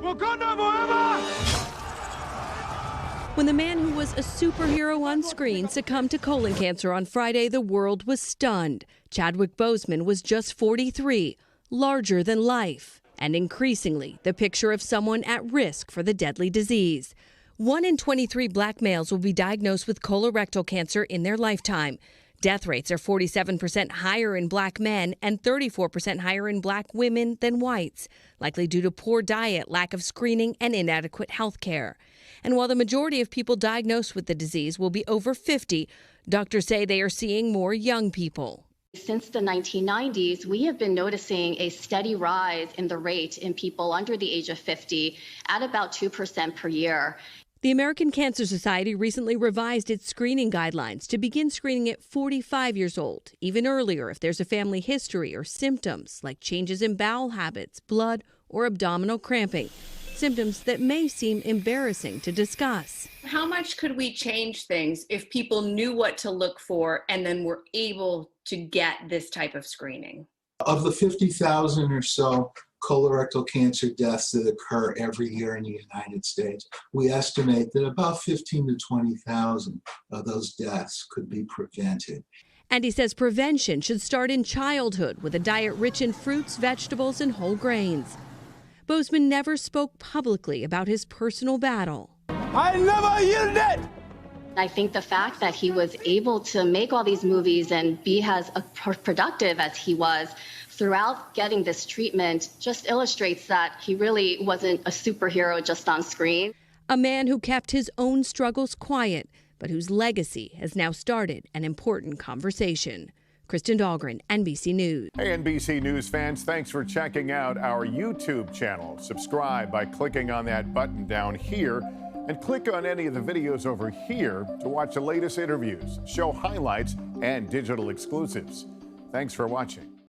Wakanda forever! When the man who was a superhero on screen succumbed to colon cancer on Friday, the world was stunned. Chadwick Boseman was just 43, larger than life, and increasingly the picture of someone at risk for the deadly disease. 1 in 23 black males will be diagnosed with colorectal cancer in their lifetime. Death rates are 47% higher in black men and 34% higher in black women than whites, likely due to poor diet, lack of screening, and inadequate health care. And while the majority of people diagnosed with the disease will be over 50, doctors say they are seeing more young people. Since the 1990s, we have been noticing a steady rise in the rate in people under the age of 50 at about 2% per year. The American Cancer Society recently revised its screening guidelines to begin screening at 45 years old, even earlier if there's a family history or symptoms like changes in bowel habits, blood, or abdominal cramping, symptoms that may seem embarrassing to discuss. How much could we change things if people knew what to look for and then were able to get this type of screening? Of the 50,000 or so colorectal cancer deaths that occur every year in the United States, we estimate that about 15 to 20,000 of those deaths could be prevented. And he says prevention should start in childhood with a diet rich in fruits, vegetables, and whole grains. Boseman never spoke publicly about his personal battle. I never yielded! I think the fact that he was able to make all these movies and be as productive as he was throughout getting this treatment just illustrates that he really wasn't a superhero just on screen. A man who kept his own struggles quiet, but whose legacy has now started an important conversation. Kristen Dahlgren, NBC News. Hey, NBC News fans, thanks for checking out our YouTube channel. Subscribe by clicking on that button down here and click on any of the videos over here to watch the latest interviews, show highlights, and digital exclusives. Thanks for watching.